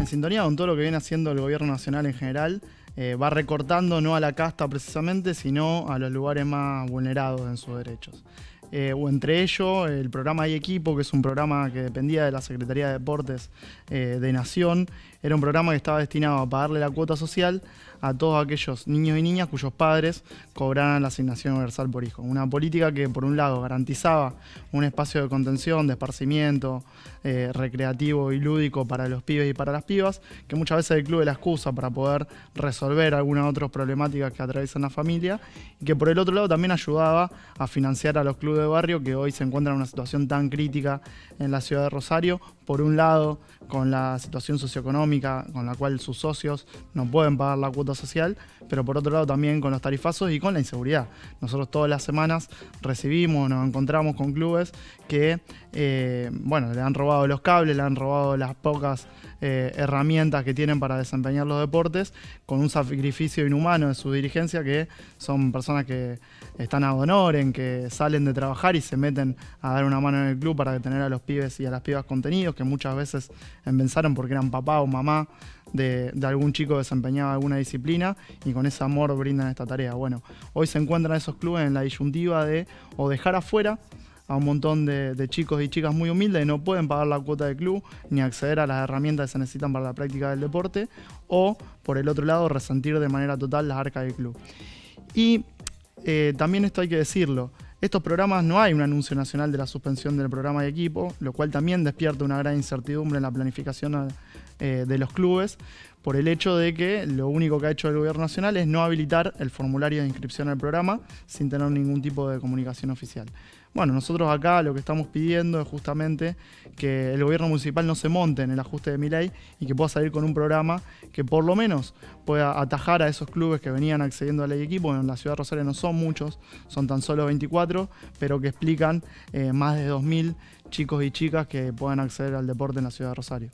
sintonía con todo lo que viene haciendo el gobierno nacional en general. Va recortando no a la casta precisamente, sino a los lugares más vulnerados en sus derechos. O entre ellos, el programa Hay Equipo, que es un programa que dependía de la Secretaría de Deportes de Nación, era un programa que estaba destinado a pagarle la cuota social a todos aquellos niños y niñas cuyos padres cobraran la asignación universal por hijo. Una política que, por un lado, garantizaba un espacio de contención, de esparcimiento, recreativo y lúdico para los pibes y para las pibas, que muchas veces el club es la excusa para poder resolver algunas otras problemáticas que atraviesan la familia, y que por el otro lado también ayudaba a financiar a los clubes de barrio que hoy se encuentran en una situación tan crítica en la ciudad de Rosario, por un lado con la situación socioeconómica con la cual sus socios no pueden pagar la cuota social, pero por otro lado también con los tarifazos y con la inseguridad. Nosotros todas las semanas recibimos, nos encontramos con clubes que le han robado los cables, le han robado las pocas herramientas que tienen para desempeñar los deportes, con un sacrificio inhumano de su dirigencia, que son personas que están ad honorem, que salen de trabajar y se meten a dar una mano en el club para tener a los pibes y a las pibas contenidos, que muchas veces empezaron porque eran papá o mamá de algún chico que desempeñaba alguna disciplina, y con ese amor brindan esta tarea. Bueno, hoy se encuentran esos clubes en la disyuntiva de o dejar afuera a un montón de chicos y chicas muy humildes que no pueden pagar la cuota del club ni acceder a las herramientas que se necesitan para la práctica del deporte, o por el otro lado resentir de manera total las arcas del club. Y también esto hay que decirlo, estos programas no hay un anuncio nacional de la suspensión del programa de equipo, lo cual también despierta una gran incertidumbre en la planificación de los clubes, por el hecho de que lo único que ha hecho el gobierno nacional es no habilitar el formulario de inscripción al programa sin tener ningún tipo de comunicación oficial. Bueno, nosotros acá lo que estamos pidiendo es justamente que el gobierno municipal no se monte en el ajuste de Milei y que pueda salir con un programa que por lo menos pueda atajar a esos clubes que venían accediendo a la Ley Equipo. En la ciudad de Rosario no son muchos, son tan solo 24, pero que explican más de 2.000 chicos y chicas que puedan acceder al deporte en la ciudad de Rosario.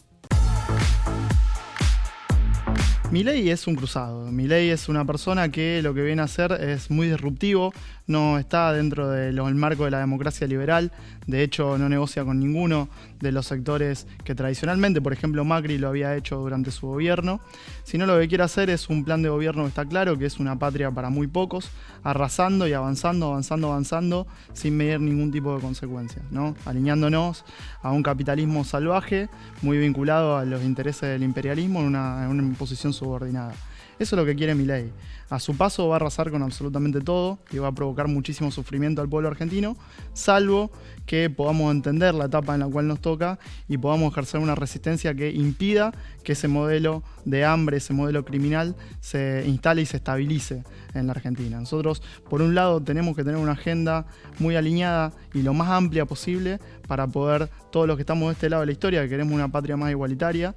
Milei es un cruzado. Milei es una persona que lo que viene a hacer es muy disruptivo, no está dentro del marco de la democracia liberal, de hecho no negocia con ninguno de los sectores que tradicionalmente, por ejemplo, Macri lo había hecho durante su gobierno, sino lo que quiere hacer es un plan de gobierno que está claro, que es una patria para muy pocos, arrasando y avanzando, sin medir ningún tipo de consecuencias, ¿no? Alineándonos a un capitalismo salvaje, muy vinculado a los intereses del imperialismo en una posición subordinada. Eso es lo que quiere Milei. A su paso va a arrasar con absolutamente todo y va a provocar muchísimo sufrimiento al pueblo argentino, salvo que podamos entender la etapa en la cual nos toca y podamos ejercer una resistencia que impida que ese modelo de hambre, ese modelo criminal se instale y se estabilice en la Argentina. Nosotros, por un lado, tenemos que tener una agenda muy alineada y lo más amplia posible para poder, todos los que estamos de este lado de la historia, que queremos una patria más igualitaria,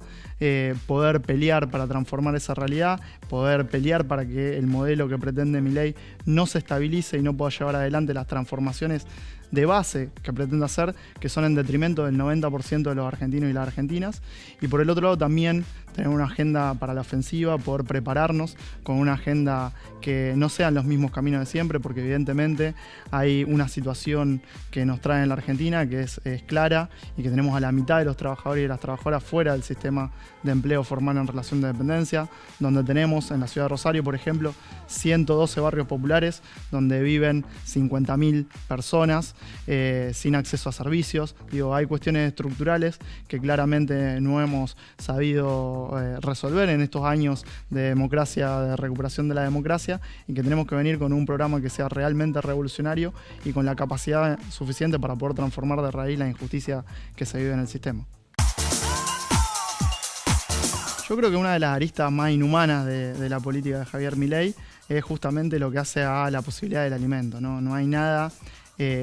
poder pelear para transformar esa realidad, poder pelear para que el modelo que pretende Milei no se estabilice y no pueda llevar adelante las transformaciones de base que pretende hacer, que son en detrimento del 90% de los argentinos y las argentinas. Y por el otro lado también tener una agenda para la ofensiva, poder prepararnos con una agenda que no sean los mismos caminos de siempre, porque evidentemente hay una situación que nos trae en la Argentina que es clara, y que tenemos a la mitad de los trabajadores y de las trabajadoras fuera del sistema de empleo formal en relación de dependencia, donde tenemos en la ciudad de Rosario, por ejemplo, 112 barrios populares donde viven 50.000 personas sin acceso a servicios. Hay cuestiones estructurales que claramente no hemos sabido resolver en estos años de democracia, de recuperación de la democracia, y que tenemos que venir con un programa que sea realmente revolucionario y con la capacidad suficiente para poder transformar de raíz la injusticia que se vive en el sistema. Yo creo que una de las aristas más inhumanas de la política de Javier Milei es justamente lo que hace a la posibilidad del alimento, ¿no? No hay nada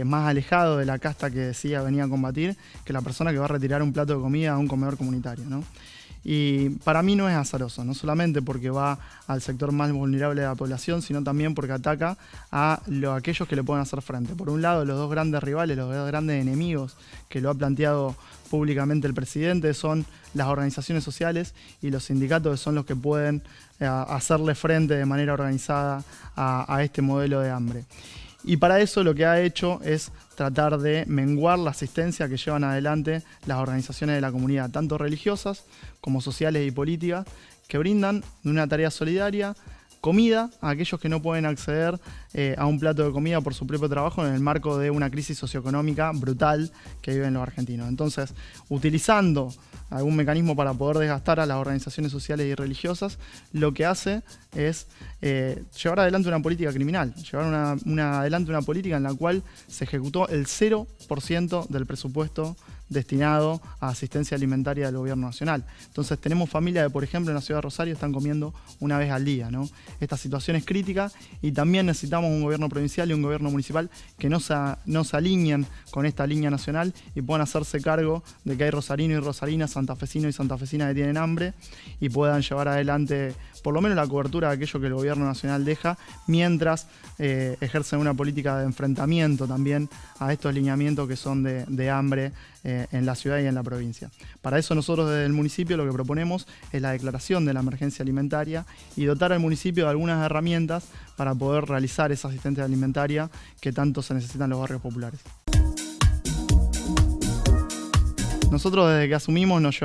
más alejado de la casta que decía venía a combatir que la persona que va a retirar un plato de comida a un comedor comunitario, ¿no? Y para mí no es azaroso, no solamente porque va al sector más vulnerable de la población, sino también porque ataca a aquellos que le pueden hacer frente. Por un lado, los dos grandes rivales, los dos grandes enemigos que lo ha planteado públicamente el presidente son las organizaciones sociales y los sindicatos, que son los que pueden hacerle frente de manera organizada a este modelo de hambre. Y para eso lo que ha hecho es tratar de menguar la asistencia que llevan adelante las organizaciones de la comunidad, tanto religiosas como sociales y políticas, que brindan una tarea solidaria, comida a aquellos que no pueden acceder a un plato de comida por su propio trabajo en el marco de una crisis socioeconómica brutal que viven los argentinos. Entonces, utilizando algún mecanismo para poder desgastar a las organizaciones sociales y religiosas, lo que hace es llevar adelante una política criminal, llevar adelante una política en la cual se ejecutó el 0% del presupuesto destinado a asistencia alimentaria del gobierno nacional. Entonces tenemos familias que, por ejemplo, en la ciudad de Rosario están comiendo una vez al día, ¿no? Esta situación es crítica y también necesitamos un gobierno provincial y un gobierno municipal que no se alineen con esta línea nacional y puedan hacerse cargo de que hay rosarinos y rosarinas, santafesinos y santafesinas que tienen hambre y puedan llevar adelante por lo menos la cobertura de aquello que el gobierno nacional deja, mientras ejercen una política de enfrentamiento también a estos lineamientos que son de hambre en la ciudad y en la provincia. Para eso nosotros desde el municipio lo que proponemos es la declaración de la emergencia alimentaria y dotar al municipio de algunas herramientas para poder realizar esa asistencia alimentaria que tanto se necesita en los barrios populares. Nosotros desde que asumimos nos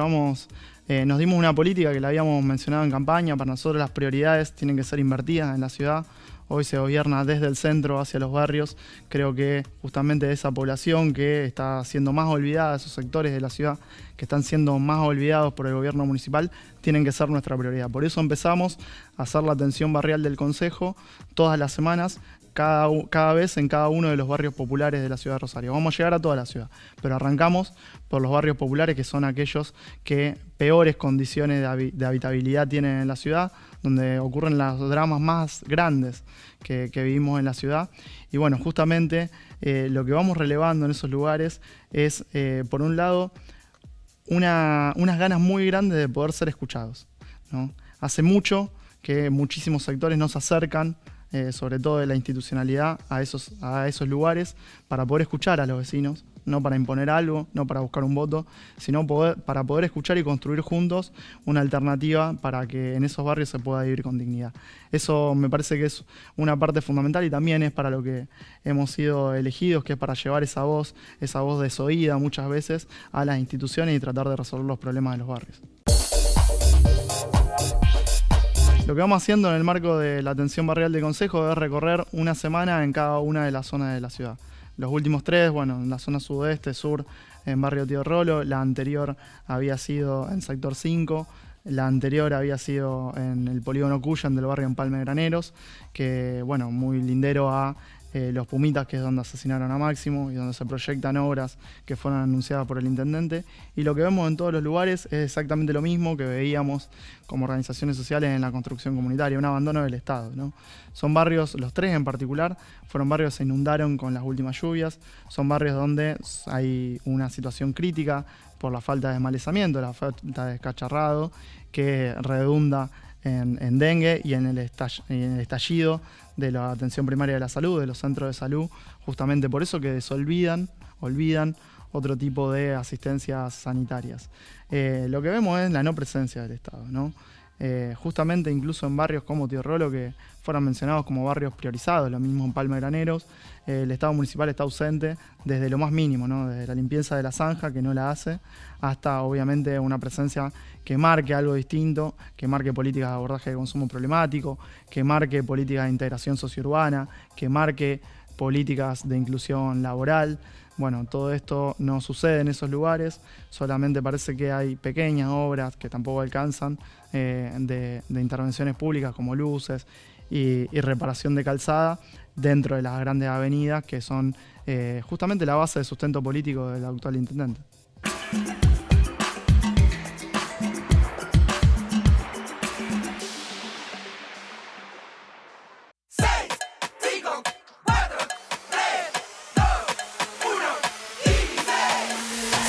dimos una política que la habíamos mencionado en campaña. Para nosotros las prioridades tienen que ser invertidas en la ciudad. Hoy se gobierna desde el centro hacia los barrios. Creo que justamente esa población que está siendo más olvidada, esos sectores de la ciudad que están siendo más olvidados por el gobierno municipal, tienen que ser nuestra prioridad. Por eso empezamos a hacer la atención barrial del Concejo todas las semanas, cada vez en cada uno de los barrios populares de la ciudad de Rosario. Vamos a llegar a toda la ciudad, pero arrancamos por los barrios populares, que son aquellos que peores condiciones de habitabilidad tienen en la ciudad, donde ocurren los dramas más grandes que vivimos en la ciudad. Y bueno, justamente lo que vamos relevando en esos lugares es, por un lado, unas ganas muy grandes de poder ser escuchados, ¿no? Hace mucho que muchísimos sectores no se acercan, sobre todo de la institucionalidad, a esos lugares para poder escuchar a los vecinos, no para imponer algo, no para buscar un voto, sino para poder escuchar y construir juntos una alternativa para que en esos barrios se pueda vivir con dignidad. Eso me parece que es una parte fundamental y también es para lo que hemos sido elegidos, que es para llevar esa voz desoída muchas veces a las instituciones y tratar de resolver los problemas de los barrios. Lo que vamos haciendo en el marco de la atención barrial del Concejo es recorrer una semana en cada una de las zonas de la ciudad. Los últimos 3, bueno, en la zona sudeste, sur, en barrio Tío Rolo. La anterior había sido en sector 5. La anterior había sido en el polígono Cuyan del barrio Empalme Graneros, que, bueno, muy lindero a Los Pumitas, que es donde asesinaron a Máximo y donde se proyectan obras que fueron anunciadas por el intendente. Y lo que vemos en todos los lugares es exactamente lo mismo que veíamos como organizaciones sociales en la construcción comunitaria, un abandono del Estado, ¿no? Son barrios, los 3 en particular, fueron barrios que se inundaron con las últimas lluvias, son barrios donde hay una situación crítica por la falta de desmalezamiento, la falta de descacharrado, que redunda en dengue y en el estallido de la atención primaria de la salud, de los centros de salud, justamente por eso que olvidan otro tipo de asistencias sanitarias. Lo que vemos es la no presencia del Estado, ¿no? Justamente incluso en barrios como Tío Rolo, que fueron mencionados como barrios priorizados, lo mismo en Palma de Graneros, el Estado municipal está ausente desde lo más mínimo, ¿no? Desde la limpieza de la zanja, que no la hace, hasta obviamente una presencia que marque algo distinto, que marque políticas de abordaje de consumo problemático, que marque políticas de integración sociourbana, que marque políticas de inclusión laboral. Bueno, todo esto no sucede en esos lugares, solamente parece que hay pequeñas obras que tampoco alcanzan de intervenciones públicas como luces y reparación de calzada dentro de las grandes avenidas que son justamente la base de sustento político del actual intendente.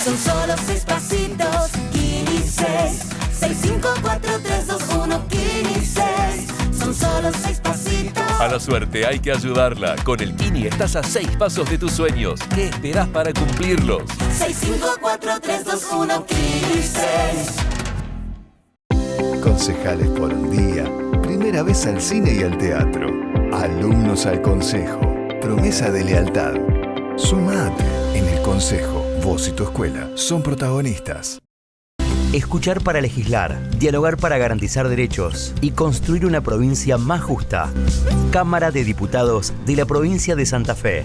Son solo 6 pasitos, 15, 6, 5, 4, 3, 2, 1, 15. Son solo 6 pasitos. A la suerte hay que ayudarla. Con el Kini estás a 6 pasos de tus sueños. ¿Qué esperás para cumplirlos? 6, 5, 4, 3, 2, 1, 15. Concejales por un día. Primera vez al cine y al teatro. Alumnos al consejo. promesa de lealtad. Sumate. En el Consejo, vos y tu escuela son protagonistas. Escuchar para legislar, dialogar para garantizar derechos y construir una provincia más justa. Cámara de Diputados de la provincia de Santa Fe.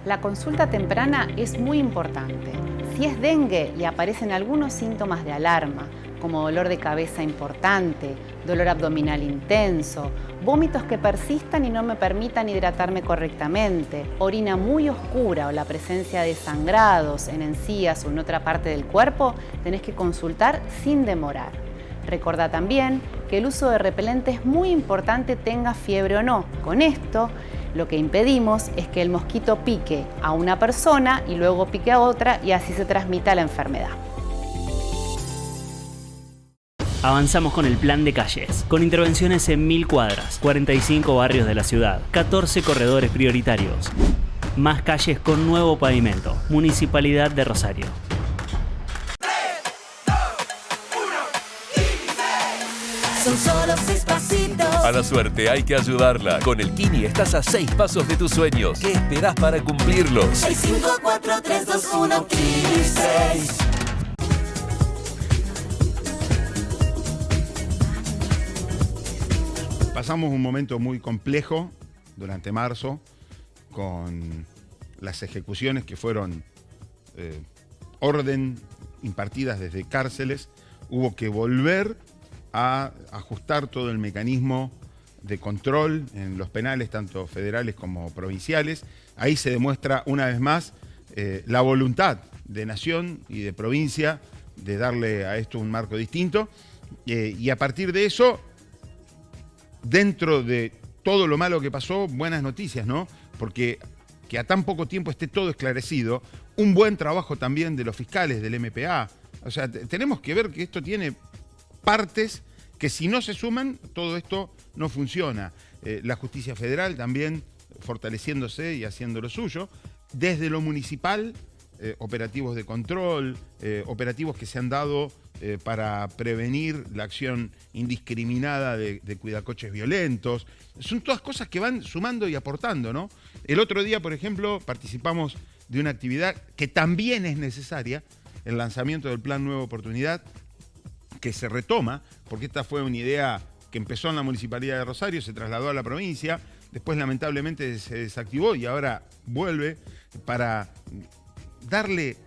La consulta temprana es muy importante. Si es dengue y aparecen algunos síntomas de alarma, como dolor de cabeza importante, dolor abdominal intenso, vómitos que persistan y no me permitan hidratarme correctamente, orina muy oscura o la presencia de sangrados en encías o en otra parte del cuerpo, tenés que consultar sin demorar. Recordá también que el uso de repelente es muy importante, tenga fiebre o no. Con esto, lo que impedimos es que el mosquito pique a una persona y luego pique a otra y así se transmita la enfermedad. Avanzamos con el plan de calles, con intervenciones en 1000 cuadras, 45 barrios de la ciudad, 14 corredores prioritarios. Más calles con nuevo pavimento. Municipalidad de Rosario. Son solo 6 pasitos. A la suerte hay que ayudarla. Con el Kini estás a 6 pasos de tus sueños. ¿Qué esperás para cumplirlos? 6, 5, 4, 3, 2, 1, Kini 6. Pasamos un momento muy complejo durante marzo con las ejecuciones que fueron orden impartidas desde cárceles. Hubo que volver a ajustar todo el mecanismo de control en los penales, tanto federales como provinciales. Ahí se demuestra una vez más la voluntad de nación y de provincia de darle a esto un marco distinto. Y a partir de eso, dentro de todo lo malo que pasó, buenas noticias, ¿no? Porque que a tan poco tiempo esté todo esclarecido, un buen trabajo también de los fiscales, del MPA. O sea, tenemos que ver que esto tiene partes que si no se suman, todo esto no funciona. La justicia federal también fortaleciéndose y haciendo lo suyo. Desde lo municipal, operativos de control, operativos que se han dado para prevenir la acción indiscriminada de cuidacoches violentos. Son todas cosas que van sumando y aportando, ¿no? El otro día, por ejemplo, participamos de una actividad que también es necesaria, el lanzamiento del Plan Nueva Oportunidad, que se retoma, porque esta fue una idea que empezó en la Municipalidad de Rosario, se trasladó a la provincia, después lamentablemente se desactivó y ahora vuelve para darle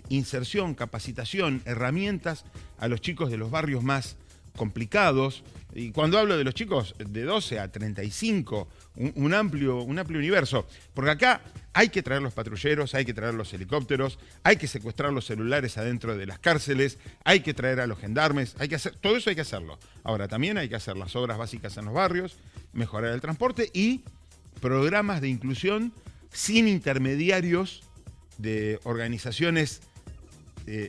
inserción, capacitación, herramientas a los chicos de los barrios más complicados. Y cuando hablo de los chicos de 12 a 35, un amplio universo. Porque acá hay que traer los patrulleros, hay que traer los helicópteros, hay que secuestrar los celulares adentro de las cárceles, hay que traer a los gendarmes, hay que hacer, todo eso hay que hacerlo. Ahora también hay que hacer las obras básicas en los barrios, mejorar el transporte y programas de inclusión sin intermediarios de organizaciones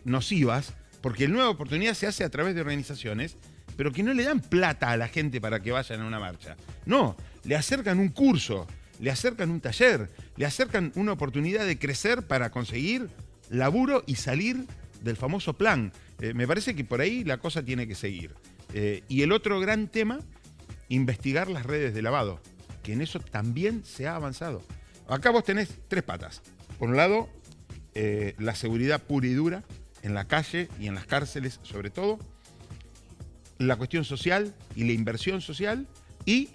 nocivas, porque el Nueva Oportunidad se hace a través de organizaciones, pero que no le dan plata a la gente para que vayan a una marcha. No, le acercan un curso, le acercan un taller, le acercan una oportunidad de crecer para conseguir laburo y salir del famoso plan. Me parece que por ahí la cosa tiene que seguir. Y el otro gran tema, investigar las redes de lavado, que en eso también se ha avanzado. Acá vos tenés 3 patas. Por un lado, la seguridad pura y dura en la calle y en las cárceles sobre todo, la cuestión social y la inversión social y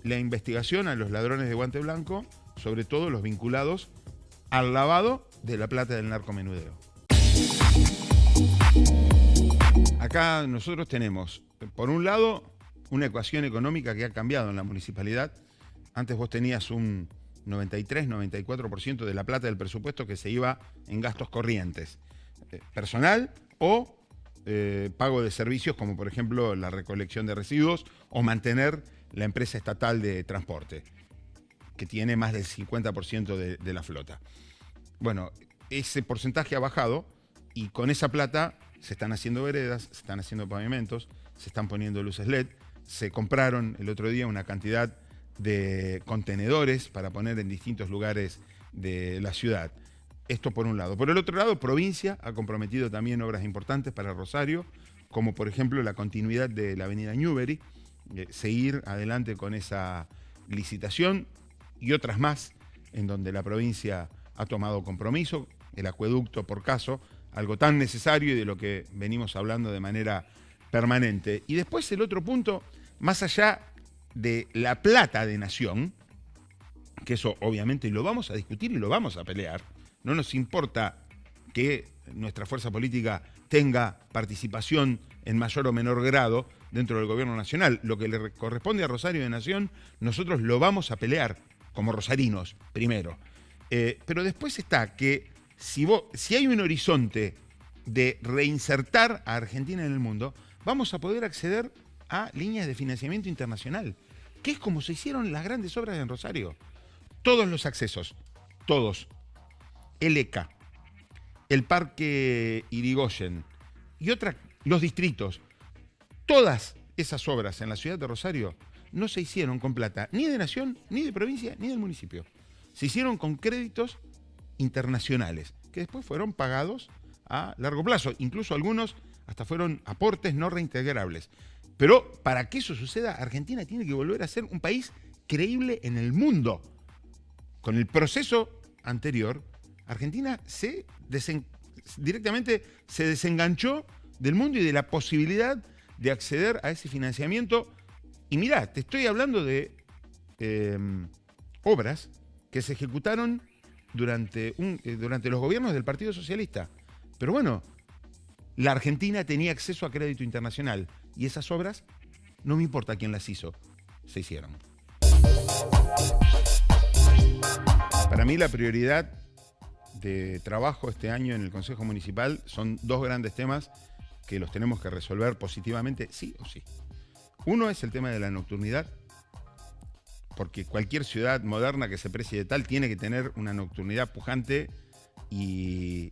la investigación a los ladrones de guante blanco, sobre todo los vinculados al lavado de la plata del narcomenudeo. Acá nosotros tenemos, por un lado, una ecuación económica que ha cambiado en la municipalidad. Antes vos tenías un 93-94% de la plata del presupuesto que se iba en gastos corrientes, personal o pago de servicios como por ejemplo la recolección de residuos o mantener la empresa estatal de transporte, que tiene más del 50% de la flota. Bueno, ese porcentaje ha bajado y con esa plata se están haciendo veredas, se están haciendo pavimentos, se están poniendo luces LED, se compraron el otro día una cantidad de contenedores para poner en distintos lugares de la ciudad. Esto por un lado. Por el otro lado, provincia ha comprometido también obras importantes para Rosario, como por ejemplo la continuidad de la avenida Newbery, seguir adelante con esa licitación y otras más en donde la provincia ha tomado compromiso, el acueducto por caso, algo tan necesario y de lo que venimos hablando de manera permanente. Y después el otro punto, más allá de la plata de nación, que eso obviamente lo vamos a discutir y lo vamos a pelear, no nos importa que nuestra fuerza política tenga participación en mayor o menor grado dentro del gobierno nacional. Lo que le corresponde a Rosario de Nación, nosotros lo vamos a pelear como rosarinos, primero. Pero después está que si hay un horizonte de reinsertar a Argentina en el mundo, vamos a poder acceder a líneas de financiamiento internacional, que es como se hicieron las grandes obras en Rosario. Todos los accesos, todos. El ECA, el Parque Irigoyen y los distritos, todas esas obras en la ciudad de Rosario no se hicieron con plata ni de nación, ni de provincia, ni del municipio. Se hicieron con créditos internacionales, que después fueron pagados a largo plazo. Incluso algunos hasta fueron aportes no reintegrables. Pero para que eso suceda, Argentina tiene que volver a ser un país creíble en el mundo. Con el proceso anterior, Argentina directamente se desenganchó del mundo y de la posibilidad de acceder a ese financiamiento. Y mirá, te estoy hablando de obras que se ejecutaron durante los gobiernos del Partido Socialista. Pero bueno, la Argentina tenía acceso a crédito internacional y esas obras, no me importa quién las hizo, se hicieron. Para mí la prioridad de trabajo este año en el Consejo Municipal son dos grandes temas que los tenemos que resolver positivamente, sí o sí. Uno es el tema de la nocturnidad, porque cualquier ciudad moderna que se precie de tal tiene que tener una nocturnidad pujante y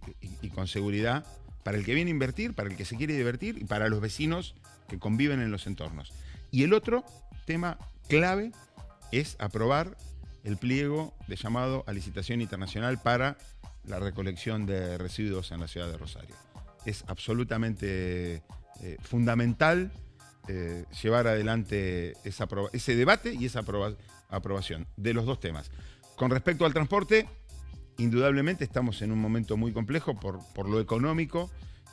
con seguridad para el que viene a invertir, para el que se quiere divertir y para los vecinos que conviven en los entornos. Y el otro tema clave es aprobar el pliego de llamado a licitación internacional para la recolección de residuos en la ciudad de Rosario. Es absolutamente fundamental llevar adelante ese debate y esa aprobación de los dos temas. Con respecto al transporte, indudablemente estamos en un momento muy complejo por lo económico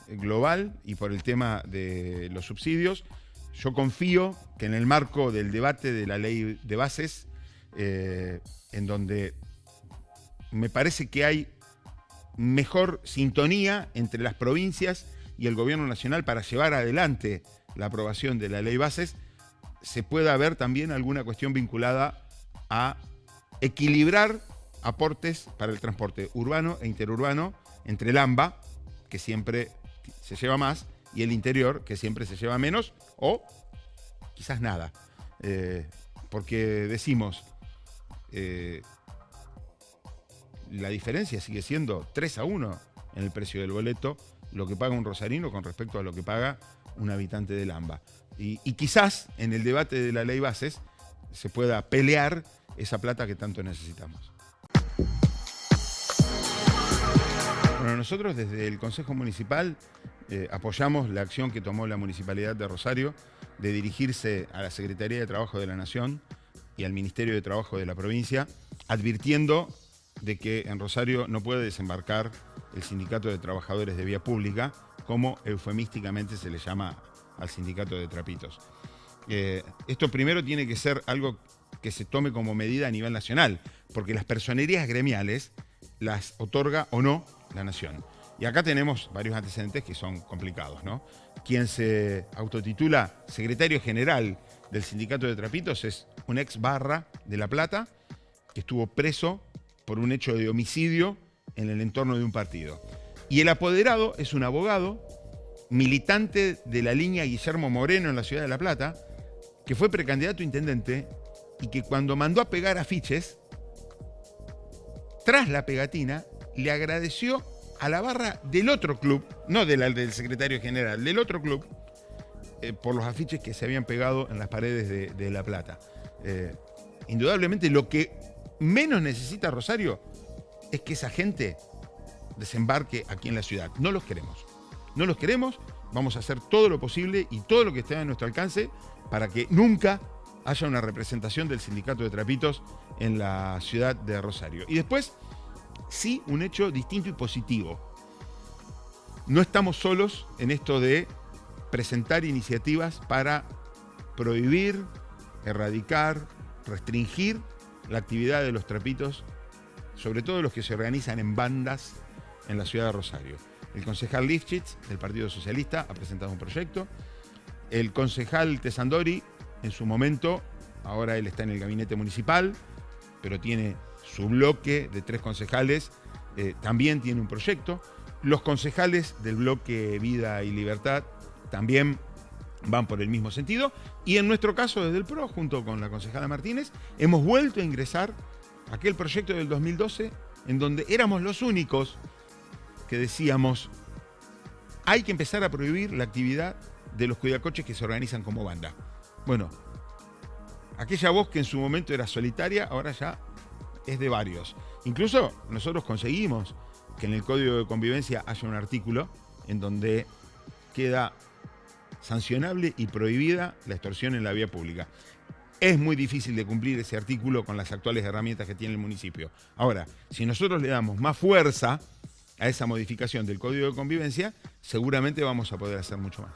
global y por el tema de los subsidios. Yo confío que en el marco del debate de la ley de bases, en donde me parece que hay mejor sintonía entre las provincias y el gobierno nacional para llevar adelante la aprobación de la ley bases, se pueda ver también alguna cuestión vinculada a equilibrar aportes para el transporte urbano e interurbano entre el AMBA, que siempre se lleva más, y el interior, que siempre se lleva menos, o quizás nada. Porque decimos, la diferencia sigue siendo 3-1 en el precio del boleto, lo que paga un rosarino con respecto a lo que paga un habitante del AMBA. Y quizás en el debate de la ley bases se pueda pelear esa plata que tanto necesitamos. Bueno, nosotros desde el Consejo Municipal apoyamos la acción que tomó la Municipalidad de Rosario de dirigirse a la Secretaría de Trabajo de la Nación y al Ministerio de Trabajo de la provincia, advirtiendo de que en Rosario no puede desembarcar el Sindicato de Trabajadores de Vía Pública, como eufemísticamente se le llama al Sindicato de Trapitos. Esto primero tiene que ser algo que se tome como medida a nivel nacional, porque las personerías gremiales las otorga o no la Nación. Y acá tenemos varios antecedentes que son complicados, ¿no? Quien se autotitula secretario general del Sindicato de Trapitos es un ex barra de La Plata que estuvo preso por un hecho de homicidio en el entorno de un partido. Y el apoderado es un abogado militante de la línea Guillermo Moreno en la ciudad de La Plata, que fue precandidato a intendente y que cuando mandó a pegar afiches, tras la pegatina, le agradeció a la barra del otro club, no del secretario general, del otro club, por los afiches que se habían pegado en las paredes de La Plata. Indudablemente lo que menos necesita Rosario es que esa gente desembarque aquí en la ciudad. No los queremos. No los queremos. Vamos a hacer todo lo posible y todo lo que esté a nuestro alcance para que nunca haya una representación del sindicato de trapitos en la ciudad de Rosario. Y después, sí, un hecho distinto y positivo. No estamos solos en esto de presentar iniciativas para prohibir, erradicar, restringir la actividad de los trapitos, sobre todo los que se organizan en bandas en la ciudad de Rosario. El concejal Lifchitz, del Partido Socialista, ha presentado un proyecto. El concejal Tesandori, en su momento, ahora él está en el gabinete municipal, pero tiene su bloque de 3 concejales, también tiene un proyecto. Los concejales del bloque Vida y Libertad también van por el mismo sentido. Y en nuestro caso, desde el PRO, junto con la concejala Martínez, hemos vuelto a ingresar aquel proyecto del 2012, en donde éramos los únicos que decíamos, hay que empezar a prohibir la actividad de los cuidacoches que se organizan como banda. Bueno, aquella voz que en su momento era solitaria, ahora ya es de varios. Incluso nosotros conseguimos que en el Código de Convivencia haya un artículo en donde queda sancionable y prohibida la extorsión en la vía pública. Es muy difícil de cumplir ese artículo con las actuales herramientas que tiene el municipio. Ahora, si nosotros le damos más fuerza a esa modificación del Código de Convivencia, seguramente vamos a poder hacer mucho más.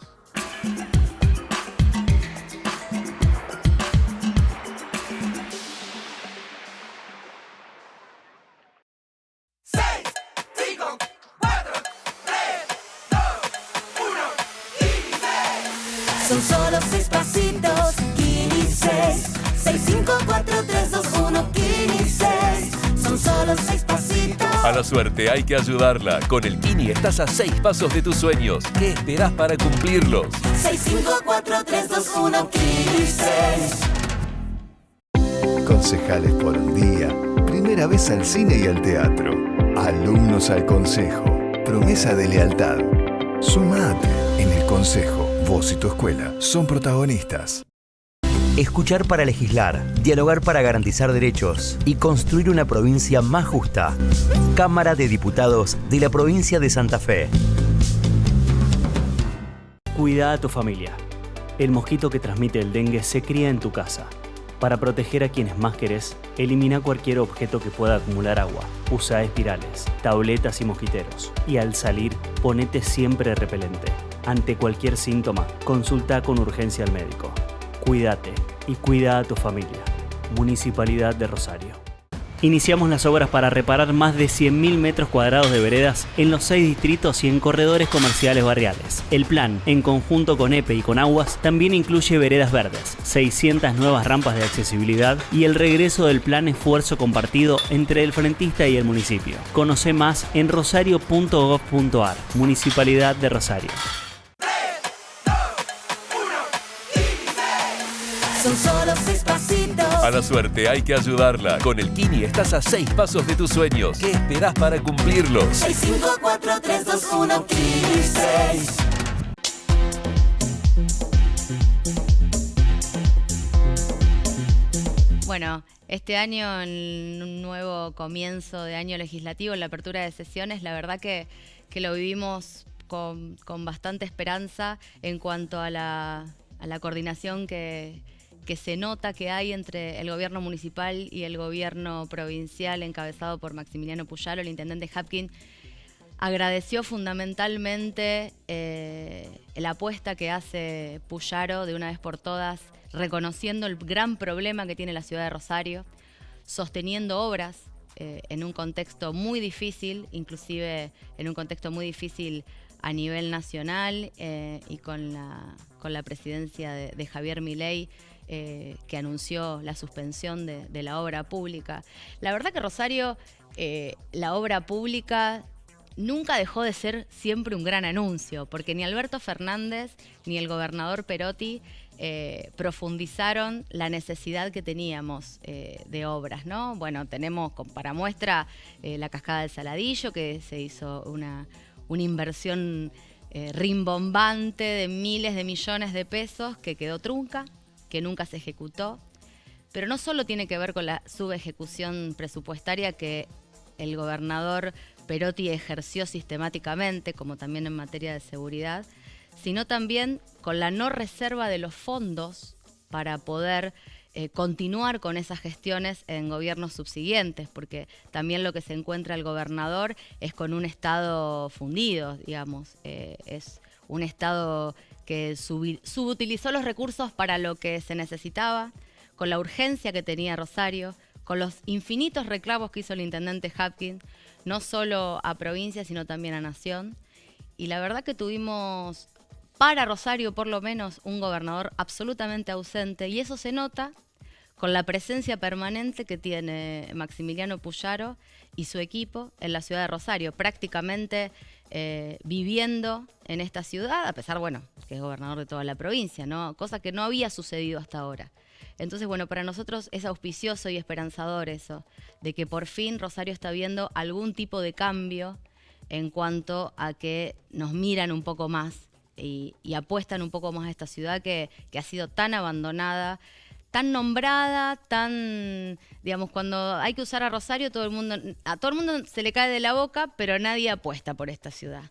Son solo 6 pasitos, Kini 6. 6, 5, 4, 3, 2, 1, Kini 6. Son solo 6 pasitos. A la suerte hay que ayudarla. Con el Kini estás a 6 pasos de tus sueños. ¿Qué esperás para cumplirlos? 6, 5, 4, 3, 2, 1, Kini 6. Concejales por un día. Primera vez al cine y al teatro. Alumnos al consejo. Promesa de lealtad. Sumate en el consejo. Vos y tu escuela son protagonistas. Escuchar para legislar, dialogar para garantizar derechos y construir una provincia más justa. Cámara de Diputados de la provincia de Santa Fe. Cuida a tu familia. El mosquito que transmite el dengue se cría en tu casa. Para proteger a quienes más querés, elimina cualquier objeto que pueda acumular agua. Usa espirales, tauletas y mosquiteros. Y al salir, ponete siempre repelente. Ante cualquier síntoma, consulta con urgencia al médico. Cuídate y cuida a tu familia. Municipalidad de Rosario. Iniciamos las obras para reparar más de 100.000 metros cuadrados de veredas en los 6 distritos y en corredores comerciales barriales. El plan, en conjunto con EPE y con Aguas, también incluye veredas verdes, 600 nuevas rampas de accesibilidad y el regreso del plan esfuerzo compartido entre el frentista y el municipio. Conoce más en rosario.gov.ar. Municipalidad de Rosario. Son solo 6 pasitos. A la suerte hay que ayudarla. Con el Kini estás a 6 pasos de tus sueños. ¿Qué esperás para cumplirlos? 6, 5, 4, 3, 2, 1, Kini 6. Bueno, este año, en un nuevo comienzo de año legislativo, en la apertura de sesiones, la verdad que lo vivimos con bastante esperanza en cuanto a la coordinación que se nota que hay entre el gobierno municipal y el gobierno provincial encabezado por Maximiliano Puyaro. El intendente Hapkin agradeció fundamentalmente la apuesta que hace Puyaro de una vez por todas, reconociendo el gran problema que tiene la ciudad de Rosario, sosteniendo obras en un contexto muy difícil, inclusive en un contexto muy difícil a nivel nacional y con la presidencia de Javier Milei, que anunció la suspensión de la obra pública. La verdad que Rosario, la obra pública nunca dejó de ser siempre un gran anuncio, porque ni Alberto Fernández ni el gobernador Perotti profundizaron la necesidad que teníamos de obras, ¿no? Bueno, tenemos para muestra la Cascada del Saladillo, que se hizo una inversión rimbombante de miles de millones de pesos que quedó trunca, que nunca se ejecutó. Pero no solo tiene que ver con la subejecución presupuestaria que el gobernador Perotti ejerció sistemáticamente, como también en materia de seguridad, sino también con la no reserva de los fondos para poder continuar con esas gestiones en gobiernos subsiguientes, porque también lo que se encuentra el gobernador es con un Estado fundido, digamos, es un Estado que subutilizó los recursos para lo que se necesitaba, con la urgencia que tenía Rosario, con los infinitos reclamos que hizo el intendente Hapkin, no solo a provincia, sino también a nación. Y la verdad que tuvimos, para Rosario por lo menos, un gobernador absolutamente ausente, y eso se nota con la presencia permanente que tiene Maximiliano Puyaro y su equipo en la ciudad de Rosario, prácticamente viviendo en esta ciudad, a pesar, bueno, que es gobernador de toda la provincia, ¿no? Cosa que no había sucedido hasta ahora. Entonces, bueno, para nosotros es auspicioso y esperanzador eso, de que por fin Rosario está viendo algún tipo de cambio en cuanto a que nos miran un poco más y apuestan un poco más a esta ciudad que ha sido tan abandonada, tan nombrada, tan, digamos, cuando hay que usar a Rosario, a todo el mundo se le cae de la boca, pero nadie apuesta por esta ciudad.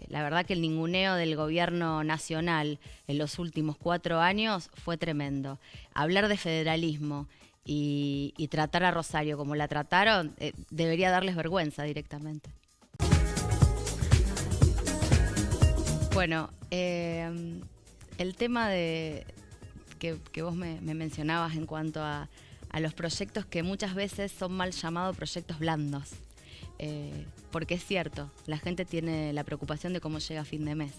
La verdad que el ninguneo del gobierno nacional en los últimos 4 años fue tremendo. Hablar de federalismo y tratar a Rosario como la trataron, debería darles vergüenza directamente. Bueno, el tema de que vos me mencionabas en cuanto a los proyectos que muchas veces son mal llamados proyectos blandos. Porque es cierto, la gente tiene la preocupación de cómo llega a fin de mes.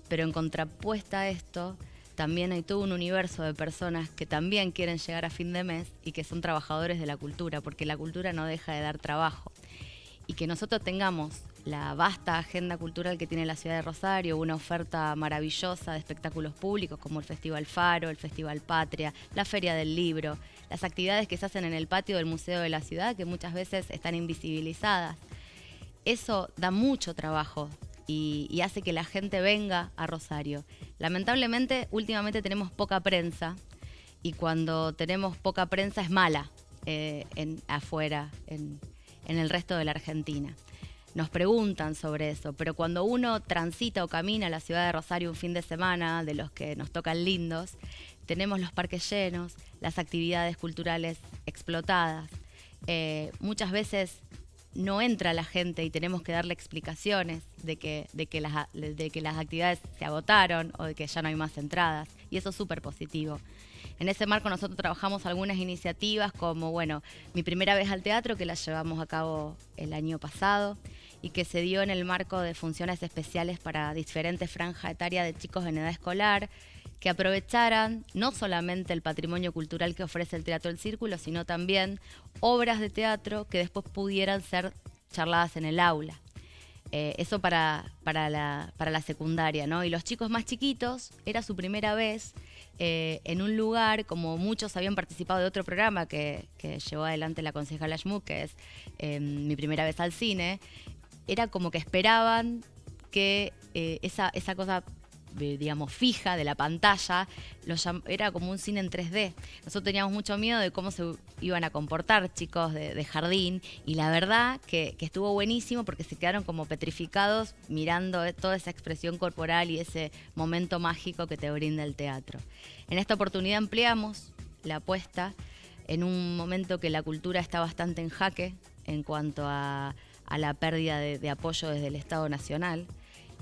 Pero en contrapuesta a esto, también hay todo un universo de personas que también quieren llegar a fin de mes y que son trabajadores de la cultura, porque la cultura no deja de dar trabajo. Y que nosotros tengamos la vasta agenda cultural que tiene la ciudad de Rosario, una oferta maravillosa de espectáculos públicos como el Festival Faro, el Festival Patria, la Feria del Libro, las actividades que se hacen en el patio del Museo de la Ciudad, que muchas veces están invisibilizadas. Eso da mucho trabajo y hace que la gente venga a Rosario. Lamentablemente, últimamente tenemos poca prensa, y cuando tenemos poca prensa es mala afuera, en el resto de la Argentina. Nos preguntan sobre eso, pero cuando uno transita o camina a la ciudad de Rosario un fin de semana, de los que nos tocan lindos, tenemos los parques llenos, las actividades culturales explotadas. Muchas veces no entra la gente y tenemos que darle explicaciones de que las actividades se agotaron o de que ya no hay más entradas, y eso es súper positivo. En ese marco nosotros trabajamos algunas iniciativas como, bueno, Mi Primera Vez al Teatro, que la llevamos a cabo el año pasado y que se dio en el marco de funciones especiales para diferentes franjas etarias de chicos en edad escolar, que aprovecharan no solamente el patrimonio cultural que ofrece el Teatro del Círculo, sino también obras de teatro que después pudieran ser charladas en el aula. Eso para la secundaria, ¿no? Y los chicos más chiquitos, era su primera vez en un lugar, como muchos habían participado de otro programa que llevó adelante la concejala Schmuck, que es Mi Primera Vez al Cine. Era como que esperaban que esa cosa, digamos, fija de la pantalla, era como un cine en 3D. Nosotros teníamos mucho miedo de cómo se iban a comportar chicos de jardín, y la verdad que estuvo buenísimo porque se quedaron como petrificados mirando toda esa expresión corporal y ese momento mágico que te brinda el teatro. En esta oportunidad ampliamos la apuesta en un momento que la cultura está bastante en jaque en cuanto a la pérdida de apoyo desde el Estado Nacional,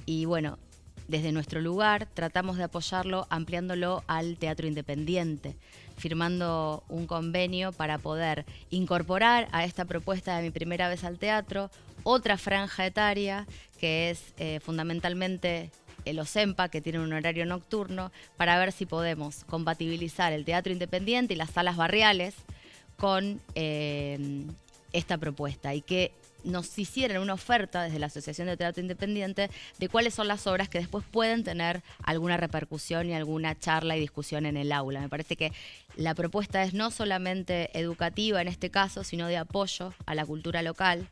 y bueno, desde nuestro lugar tratamos de apoyarlo ampliándolo al teatro independiente, firmando un convenio para poder incorporar a esta propuesta de Mi Primera Vez al Teatro otra franja etaria que es fundamentalmente el OSEMPA, que tiene un horario nocturno, para ver si podemos compatibilizar el teatro independiente y las salas barriales con esta propuesta, y que nos hicieran una oferta desde la Asociación de Teatro Independiente de cuáles son las obras que después pueden tener alguna repercusión y alguna charla y discusión en el aula. Me parece que la propuesta es no solamente educativa en este caso, sino de apoyo a la cultura local,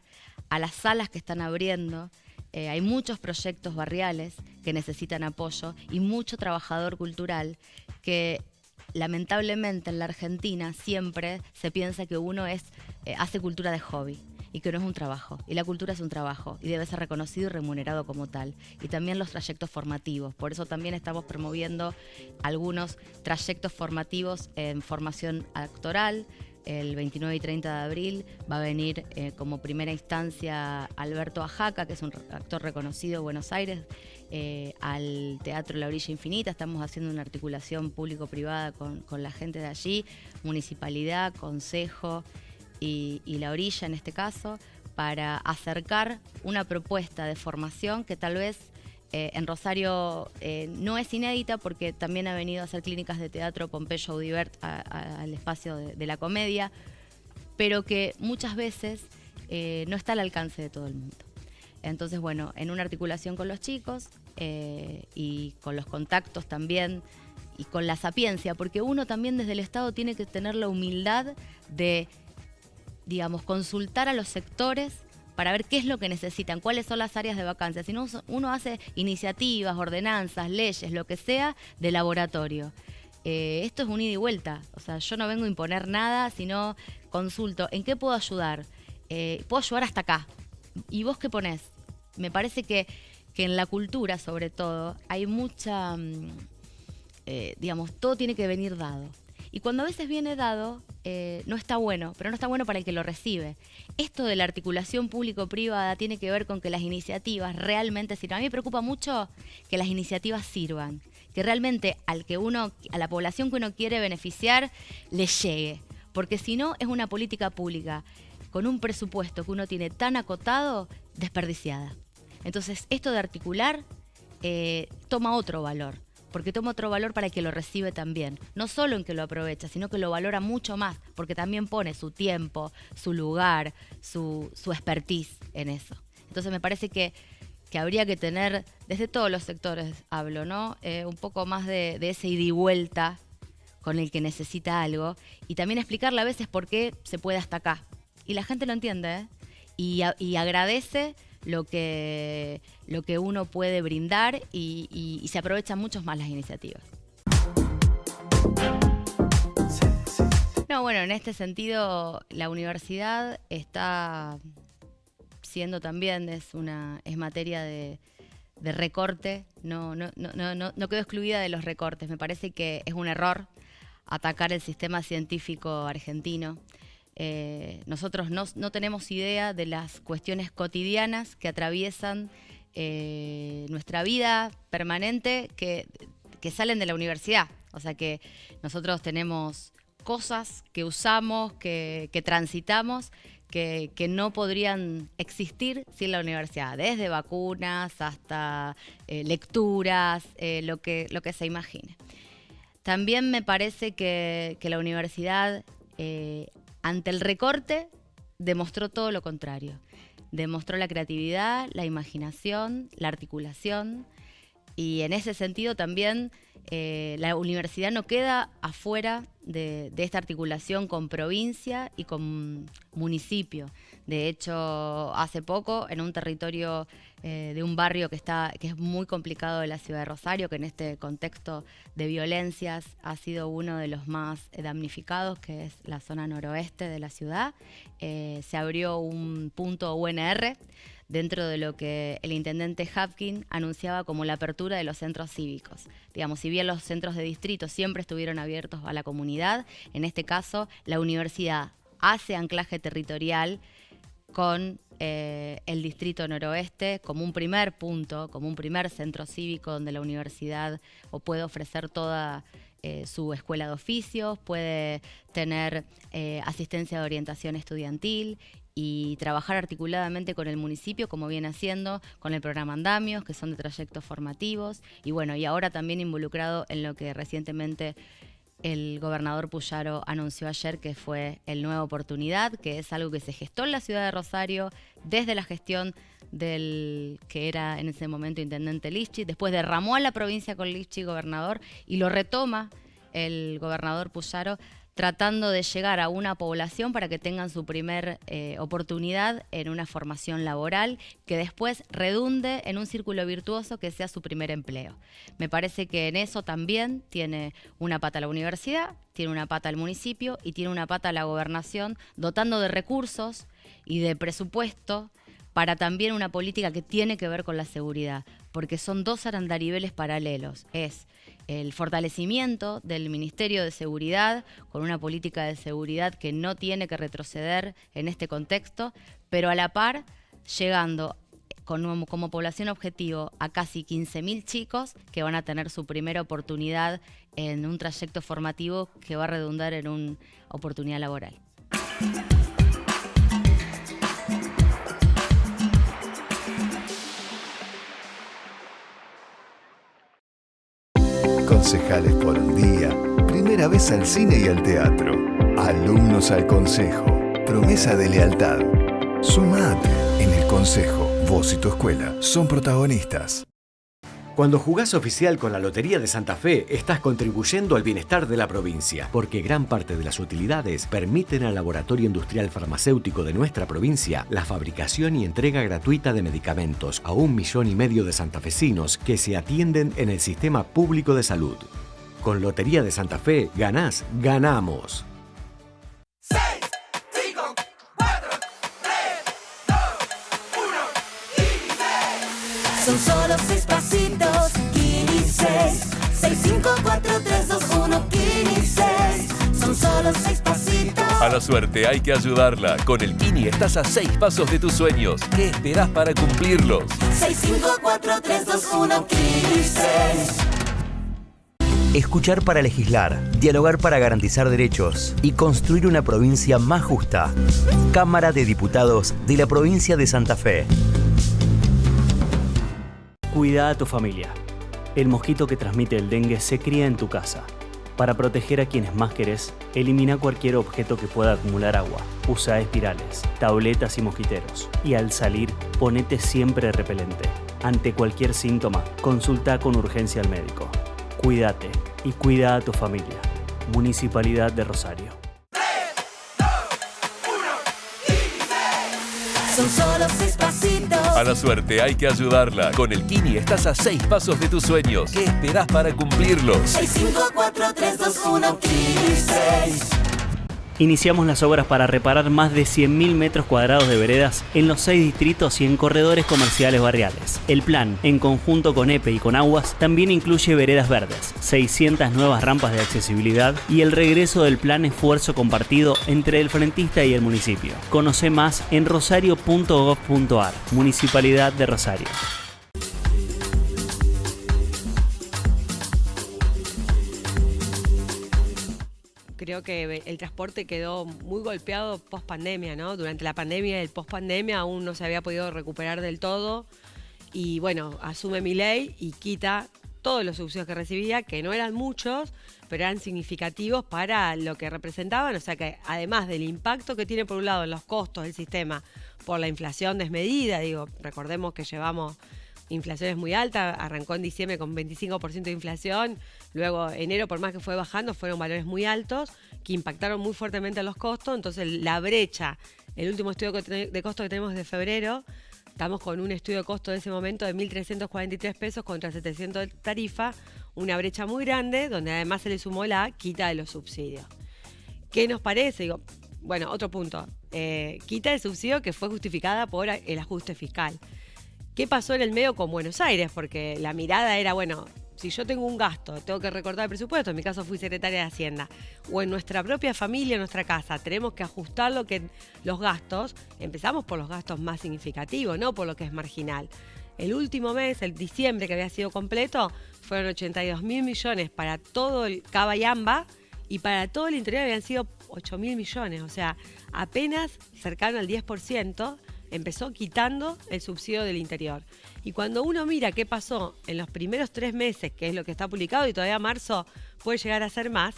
a las salas que están abriendo. Hay muchos proyectos barriales que necesitan apoyo y mucho trabajador cultural que lamentablemente en la Argentina siempre se piensa que uno hace cultura de hobby. y que no es un trabajo. Y la cultura es un trabajo y debe ser reconocido y remunerado como tal. Y también los trayectos formativos. Por eso también estamos promoviendo algunos trayectos formativos en formación actoral. El 29 y 30 de abril va a venir como primera instancia Alberto Ajaca, que es un actor reconocido de Buenos Aires, al Teatro La Orilla Infinita. Estamos haciendo una articulación público-privada con la gente de allí, municipalidad, consejo y La Orilla en este caso, para acercar una propuesta de formación que tal vez en Rosario no es inédita, porque también ha venido a hacer clínicas de teatro Pompeyo Audibert al espacio de la comedia, pero que muchas veces no está al alcance de todo el mundo. Entonces, bueno, en una articulación con los chicos y con los contactos también y con la sapiencia, porque uno también desde el Estado tiene que tener la humildad de, digamos, consultar a los sectores para ver qué es lo que necesitan, cuáles son las áreas de vacancia. Si no, uno hace iniciativas, ordenanzas, leyes, lo que sea, de laboratorio. Esto es un ida y vuelta. O sea, yo no vengo a imponer nada, sino consulto. ¿En qué puedo ayudar? Puedo ayudar hasta acá. ¿Y vos qué ponés? Me parece que en la cultura, sobre todo, hay mucha... digamos, todo tiene que venir dado. Y cuando a veces viene dado, no está bueno, pero no está bueno para el que lo recibe. Esto de la articulación público-privada tiene que ver con que las iniciativas realmente sirvan. A mí me preocupa mucho que las iniciativas sirvan, que realmente a la población que uno quiere beneficiar, le llegue. Porque si no, es una política pública con un presupuesto que uno tiene tan acotado, desperdiciada. Entonces, esto de articular toma otro valor. Porque toma otro valor para el que lo recibe también. No solo en que lo aprovecha, sino que lo valora mucho más, porque también pone su tiempo, su lugar, su expertise en eso. Entonces me parece que habría que tener, desde todos los sectores hablo, ¿no? Un poco más de ese ida y vuelta con el que necesita algo, y también explicarle a veces por qué se puede hasta acá. Y la gente lo entiende, ¿eh? Y agradece lo que uno puede brindar y se aprovechan mucho más las iniciativas. No, bueno, en este sentido la universidad está siendo también, es materia de recorte, no quedó excluida de los recortes. Me parece que es un error atacar el sistema científico argentino. Nosotros no tenemos idea de las cuestiones cotidianas que atraviesan nuestra vida permanente que salen de la universidad. O sea que nosotros tenemos cosas que usamos, que transitamos, que no podrían existir sin la universidad, desde vacunas hasta lecturas, lo que se imagine. También me parece que la universidad, ante el recorte, demostró todo lo contrario. Demostró la creatividad, la imaginación, la articulación, y en ese sentido también la universidad no queda afuera de esta articulación con provincia y con municipio. De hecho, hace poco, en un territorio de un barrio que es muy complicado de la ciudad de Rosario, que en este contexto de violencias ha sido uno de los más damnificados, que es la zona noroeste de la ciudad, se abrió un punto UNR dentro de lo que el intendente Hapkin anunciaba como la apertura de los centros cívicos. Digamos, si bien los centros de distrito siempre estuvieron abiertos a la comunidad, en este caso la universidad hace anclaje territorial con el distrito noroeste como un primer punto, como un primer centro cívico donde la universidad puede ofrecer toda su escuela de oficios, puede tener asistencia de orientación estudiantil y trabajar articuladamente con el municipio, como viene haciendo con el programa Andamios, que son de trayectos formativos, y bueno, y ahora también involucrado en lo que recientemente el gobernador Puyaro anunció ayer, que fue el Nueva Oportunidad, que es algo que se gestó en la ciudad de Rosario desde la gestión del que era en ese momento intendente Lischy, después derramó a la provincia con Lischy gobernador y lo retoma el gobernador Puyaro, tratando de llegar a una población para que tengan su primer oportunidad en una formación laboral que después redunde en un círculo virtuoso que sea su primer empleo. Me parece que en eso también tiene una pata la universidad, tiene una pata el municipio y tiene una pata la gobernación, dotando de recursos y de presupuesto para también una política que tiene que ver con la seguridad, porque son dos andariveles paralelos. Es el fortalecimiento del Ministerio de Seguridad con una política de seguridad que no tiene que retroceder en este contexto, pero a la par llegando como población objetivo a casi 15.000 chicos que van a tener su primera oportunidad en un trayecto formativo que va a redundar en una oportunidad laboral. Concejales por un día, primera vez al cine y al teatro, alumnos al consejo, promesa de lealtad. Sumate en el consejo, vos y tu escuela son protagonistas. Cuando jugás oficial con la Lotería de Santa Fe, estás contribuyendo al bienestar de la provincia, porque gran parte de las utilidades permiten al Laboratorio Industrial Farmacéutico de nuestra provincia la fabricación y entrega gratuita de medicamentos a 1,5 millones de santafesinos que se atienden en el sistema público de salud. Con Lotería de Santa Fe, ganás, ganamos. Son solo 6 pasitos, Kini 6. 6, 5, 4, 3, 2, 1, Kini 6. Son solo 6 pasitos. A la suerte hay que ayudarla. Con el Kini estás a 6 pasos de tus sueños. ¿Qué esperás para cumplirlos? 6, 5, 4, 3, 2, 1, Kini 6. Escuchar para legislar, dialogar para garantizar derechos y construir una provincia más justa. Cámara de Diputados de la provincia de Santa Fe. Cuida a tu familia. El mosquito que transmite el dengue se cría en tu casa. Para proteger a quienes más querés, elimina cualquier objeto que pueda acumular agua. Usa espirales, tauletas y mosquiteros. Y al salir, ponete siempre repelente. Ante cualquier síntoma, consulta con urgencia al médico. Cuídate y cuida a tu familia. Municipalidad de Rosario. Son solo 6 pasitos. A la suerte hay que ayudarla. Con el Kini estás a 6 pasos de tus sueños. ¿Qué esperás para cumplirlos? 6, 5, 4, 3, 2, 1, Kini 6. Iniciamos las obras para reparar más de 100.000 metros cuadrados de veredas en los 6 distritos y en corredores comerciales barriales. El plan, en conjunto con EPE y con Aguas, también incluye veredas verdes, 600 nuevas rampas de accesibilidad y el regreso del plan esfuerzo compartido entre el frentista y el municipio. Conoce más en rosario.gov.ar, Municipalidad de Rosario. Creo que el transporte quedó muy golpeado post pandemia, ¿no? Durante la pandemia y el post pandemia aún no se había podido recuperar del todo. Y bueno, asume Milei y quita todos los subsidios que recibía, que no eran muchos, pero eran significativos para lo que representaban. O sea que además del impacto que tiene por un lado en los costos del sistema por la inflación desmedida, digo, recordemos que llevamos inflaciones muy altas, arrancó en diciembre con 25% de inflación, luego enero, por más que fue bajando, fueron valores muy altos que impactaron muy fuertemente en los costos. Entonces la brecha, el último estudio de costo que tenemos de febrero, estamos con un estudio de costo de ese momento de 1.343 pesos contra 700 de tarifa, una brecha muy grande donde además se le sumó la quita de los subsidios. ¿Qué nos parece? Digo, bueno, otro punto, quita de subsidio que fue justificada por el ajuste fiscal. ¿Qué pasó en el medio con Buenos Aires? Porque la mirada era, bueno, si yo tengo un gasto, tengo que recortar el presupuesto, en mi caso fui secretaria de Hacienda, o en nuestra propia familia, en nuestra casa, tenemos que ajustar los gastos, empezamos por los gastos más significativos, no por lo que es marginal. El último mes, el diciembre que había sido completo, fueron 82.000 millones para todo el Cava y AMBA, y para todo el interior habían sido 8.000 millones, o sea, apenas cercano al 10%, empezó quitando el subsidio del interior. Y cuando uno mira qué pasó en los primeros 3 meses, que es lo que está publicado, y todavía marzo puede llegar a ser más,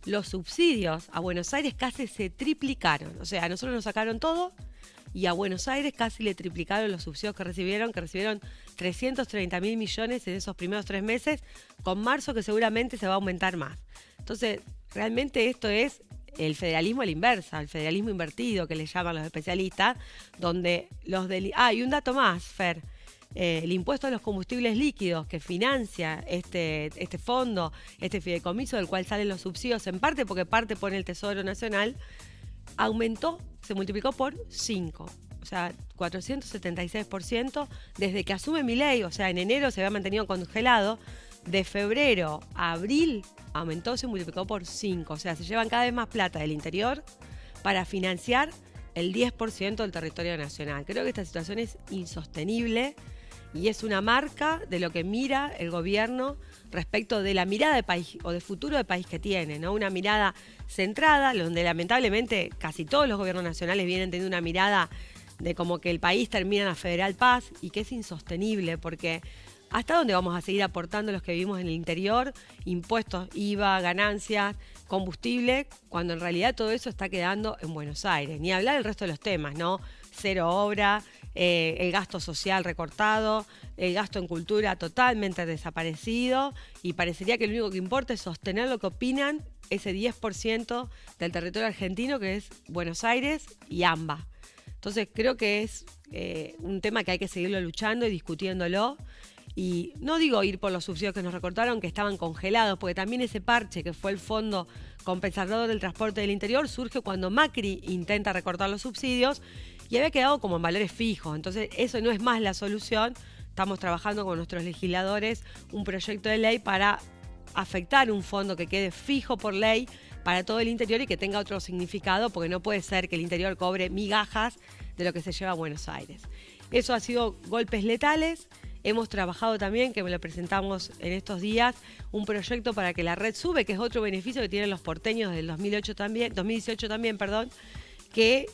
los subsidios a Buenos Aires casi se triplicaron. O sea, a nosotros nos sacaron todo y a Buenos Aires casi le triplicaron los subsidios que recibieron 330.000 millones en esos primeros 3 meses, con marzo que seguramente se va a aumentar más. Entonces, realmente esto es el federalismo a la inversa, el federalismo invertido que le llaman los especialistas, donde y un dato más, Fer, el impuesto a los combustibles líquidos que financia este fondo, este fideicomiso del cual salen los subsidios, en parte porque parte pone el Tesoro Nacional, se multiplicó por 5. O sea, 476% desde que asume Milei. O sea, en enero se había mantenido congelado. De febrero a abril aumentó, se multiplicó por 5. O sea, se llevan cada vez más plata del interior para financiar el 10% del territorio nacional. Creo que esta situación es insostenible y es una marca de lo que mira el gobierno respecto de la mirada de país o de futuro de país que tiene, ¿no? Una mirada centrada, donde lamentablemente casi todos los gobiernos nacionales vienen teniendo una mirada de como que el país termina en la Federal Paz y que es insostenible porque ¿hasta dónde vamos a seguir aportando los que vivimos en el interior? Impuestos, IVA, ganancias, combustible, cuando en realidad todo eso está quedando en Buenos Aires. Ni hablar del resto de los temas, ¿no? Cero obra, el gasto social recortado, el gasto en cultura totalmente desaparecido y parecería que lo único que importa es sostener lo que opinan ese 10% del territorio argentino que es Buenos Aires y AMBA. Entonces creo que es un tema que hay que seguirlo luchando y discutiéndolo. Y no digo ir por los subsidios que nos recortaron, que estaban congelados, porque también ese parche que fue el Fondo Compensador del Transporte del Interior surge cuando Macri intenta recortar los subsidios y había quedado como en valores fijos. Entonces eso no es más la solución. Estamos trabajando con nuestros legisladores un proyecto de ley para afectar un fondo que quede fijo por ley para todo el interior y que tenga otro significado, porque no puede ser que el interior cobre migajas de lo que se lleva a Buenos Aires. Eso ha sido golpes letales. Hemos trabajado también, que me lo presentamos en estos días, un proyecto para que la red SUBE, que es otro beneficio que tienen los porteños del 2018 también, que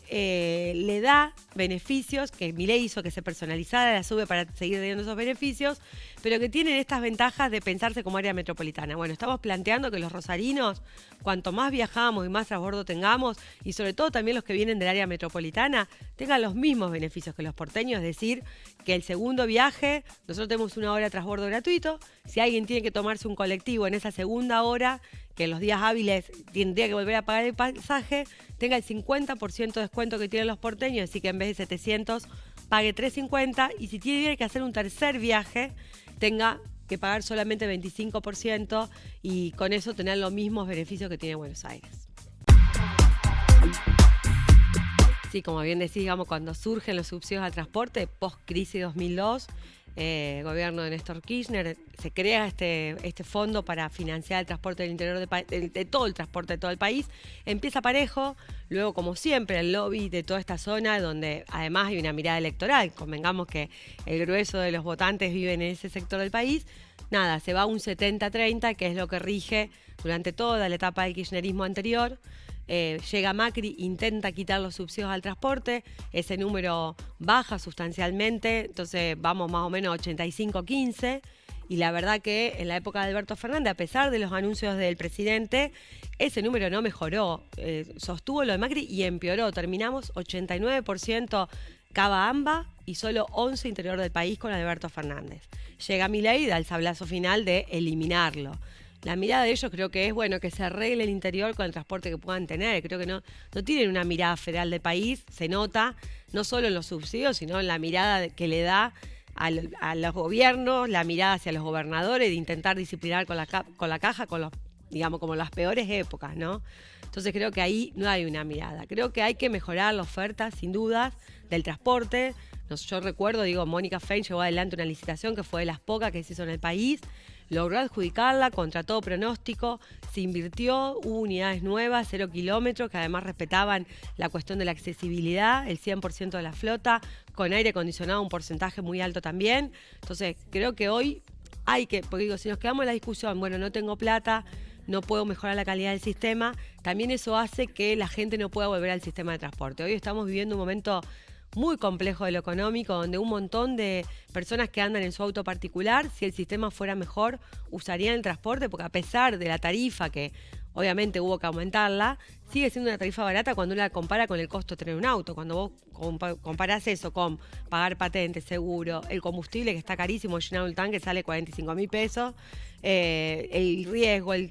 le da beneficios, que Milei hizo que se personalizara la SUBE para seguir teniendo esos beneficios, pero que tienen estas ventajas de pensarse como área metropolitana. Bueno, estamos planteando que los rosarinos, cuanto más viajamos y más transbordo tengamos, y sobre todo también los que vienen del área metropolitana, tengan los mismos beneficios que los porteños, es decir, que el segundo viaje, nosotros tenemos 1 hora de transbordo gratuito, si alguien tiene que tomarse un colectivo en esa segunda hora, que en los días hábiles tendría que volver a pagar el pasaje, tenga el 50% de descuento que tienen los porteños, así que en vez de 700 pague 350, y si tiene que hacer un tercer viaje, tenga que pagar solamente 25% y con eso tener los mismos beneficios que tiene Buenos Aires. Sí, como bien decís, digamos, cuando surgen los subsidios al transporte, post-crisis 2002, gobierno de Néstor Kirchner, se crea este fondo para financiar el transporte del interior de todo el transporte de todo el país. Empieza parejo, luego como siempre el lobby de toda esta zona, donde además hay una mirada electoral, convengamos que el grueso de los votantes viven en ese sector del país. Nada, se va a un 70-30, que es lo que rige durante toda la etapa del kirchnerismo anterior. Llega Macri, intenta quitar los subsidios al transporte, ese número baja sustancialmente, entonces vamos más o menos 85-15, y la verdad que en la época de Alberto Fernández, a pesar de los anuncios del presidente, ese número no mejoró, sostuvo lo de Macri y empeoró, terminamos 89% Cava AMBA y solo 11% interior del país con Alberto Fernández. Llega Milei y da el sablazo final de eliminarlo. La mirada de ellos creo que es, bueno, que se arregle el interior con el transporte que puedan tener. Creo que no tienen una mirada federal del país, se nota, no solo en los subsidios, sino en la mirada que le da a los gobiernos, la mirada hacia los gobernadores de intentar disciplinar con la caja, con los, digamos, como las peores épocas, ¿no? Entonces creo que ahí no hay una mirada. Creo que hay que mejorar la oferta, sin dudas, del transporte. Yo recuerdo, Mónica Fein llevó adelante una licitación que fue de las pocas que se hizo en el país, logró adjudicarla contra todo pronóstico, se invirtió, hubo unidades nuevas, 0 kilómetros, que además respetaban la cuestión de la accesibilidad, el 100% de la flota, con aire acondicionado un porcentaje muy alto también. Entonces creo que hoy hay que, porque si nos quedamos en la discusión, bueno, no tengo plata, no puedo mejorar la calidad del sistema, también eso hace que la gente no pueda volver al sistema de transporte. Hoy estamos viviendo un momento muy complejo de lo económico, donde un montón de personas que andan en su auto particular, si el sistema fuera mejor, usarían el transporte, porque a pesar de la tarifa, que obviamente hubo que aumentarla, sigue siendo una tarifa barata cuando uno la compara con el costo de tener un auto. Cuando vos comparás eso con pagar patente, seguro, el combustible que está carísimo, llenar un tanque sale 45.000 pesos, el riesgo, el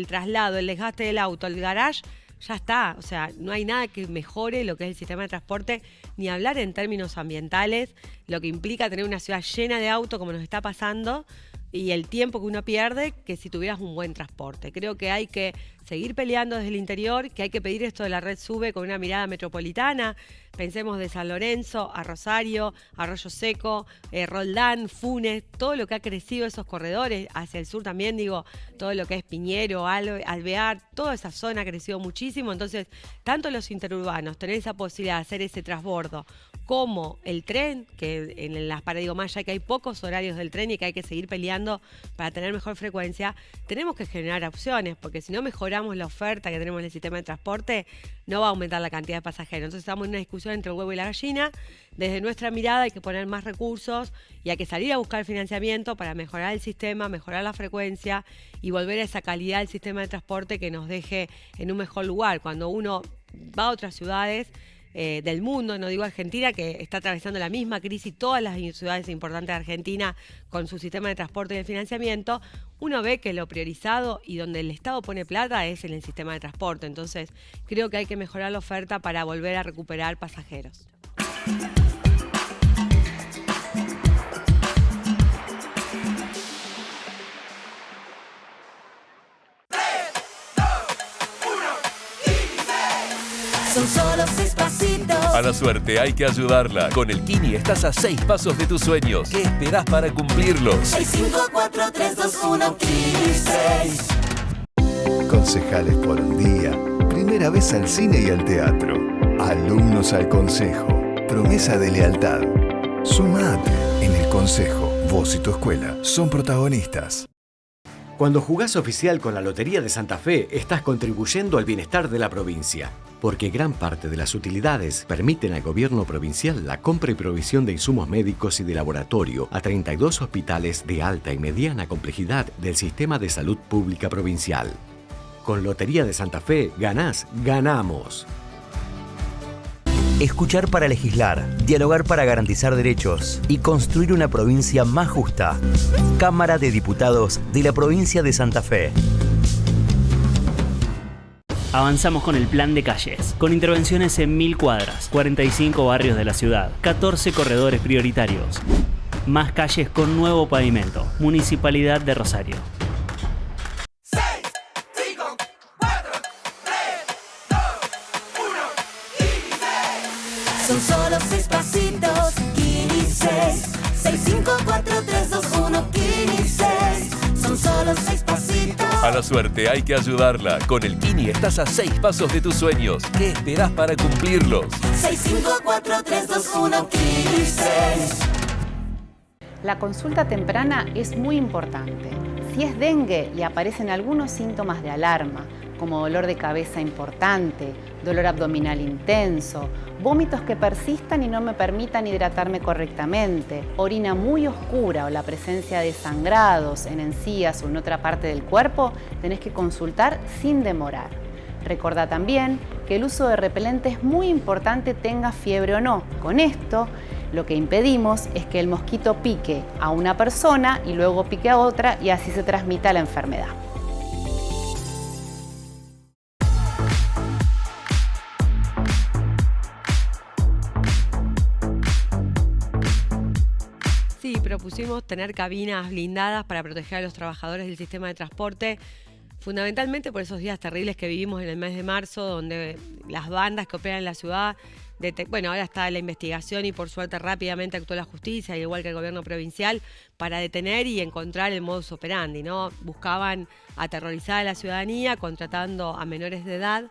traslado, el desgaste del auto, el garage, ya está. O sea, no hay nada que mejore lo que es el sistema de transporte, ni hablar en términos ambientales, lo que implica tener una ciudad llena de autos como nos está pasando, y el tiempo que uno pierde que si tuvieras un buen transporte. Creo que hay que seguir peleando desde el interior, que hay que pedir esto de la red SUBE con una mirada metropolitana. Pensemos de San Lorenzo a Rosario, Arroyo Seco, Roldán, Funes, todo lo que ha crecido esos corredores, hacia el sur también, digo, todo lo que es Piñero, Alvear, toda esa zona ha crecido muchísimo. Entonces, tanto los interurbanos, tener esa posibilidad de hacer ese transbordo, como el tren, que en las paradigmas ya que hay pocos horarios del tren y que hay que seguir peleando para tener mejor frecuencia, tenemos que generar opciones, porque si no mejoramos la oferta que tenemos en el sistema de transporte, no va a aumentar la cantidad de pasajeros. Entonces estamos en una discusión entre el huevo y la gallina. Desde nuestra mirada hay que poner más recursos y hay que salir a buscar financiamiento para mejorar el sistema, mejorar la frecuencia y volver a esa calidad del sistema de transporte que nos deje en un mejor lugar. Cuando uno va a otras ciudades del mundo, no digo Argentina, que está atravesando la misma crisis, todas las ciudades importantes de Argentina con su sistema de transporte y de financiamiento, uno ve que lo priorizado y donde el Estado pone plata es en el sistema de transporte. Entonces creo que hay que mejorar la oferta para volver a recuperar pasajeros. Son solo 6 pasitos. A la suerte hay que ayudarla. Con el Kini estás a 6 pasos de tus sueños. ¿Qué esperás para cumplirlos? 6, 5, 4, 3, 2, 1, Kini 6. Concejales por un día. Primera vez al cine y al teatro. Alumnos al consejo. Promesa de lealtad. Sumate. En el consejo, vos y tu escuela son protagonistas. Cuando jugás oficial con la Lotería de Santa Fe, estás contribuyendo al bienestar de la provincia, porque gran parte de las utilidades permiten al gobierno provincial la compra y provisión de insumos médicos y de laboratorio a 32 hospitales de alta y mediana complejidad del sistema de salud pública provincial. Con Lotería de Santa Fe, ganás, ganamos. Escuchar para legislar, dialogar para garantizar derechos y construir una provincia más justa. Cámara de Diputados de la provincia de Santa Fe. Avanzamos con el plan de calles, con intervenciones en 1000 cuadras, 45 barrios de la ciudad, 14 corredores prioritarios. Más calles con nuevo pavimento. Municipalidad de Rosario. Son solo 6 pasitos, Kini 6. 6, 5, 4, 3, 2, 1, Kini 6. Son solo 6 pasitos. A la suerte hay que ayudarla. Con el Kini estás a 6 pasos de tus sueños. ¿Qué esperás para cumplirlos? 6, 5, 4, 3, 2, 1, Kini 6. La consulta temprana es muy importante. Si es dengue y aparecen algunos síntomas de alarma, como dolor de cabeza importante, dolor abdominal intenso, vómitos que persistan y no me permitan hidratarme correctamente, orina muy oscura o la presencia de sangrados en encías o en otra parte del cuerpo, tenés que consultar sin demorar. Recordá también que el uso de repelente es muy importante, tenga fiebre o no. Con esto, lo que impedimos es que el mosquito pique a una persona y luego pique a otra y así se transmita la enfermedad. Sí, propusimos tener cabinas blindadas para proteger a los trabajadores del sistema de transporte, fundamentalmente por esos días terribles que vivimos en el mes de marzo, donde las bandas que operan en la ciudad, bueno, ahora está la investigación y por suerte rápidamente actuó la justicia, igual que el gobierno provincial, para detener y encontrar el modus operandi, ¿no? Buscaban aterrorizar a la ciudadanía contratando a menores de edad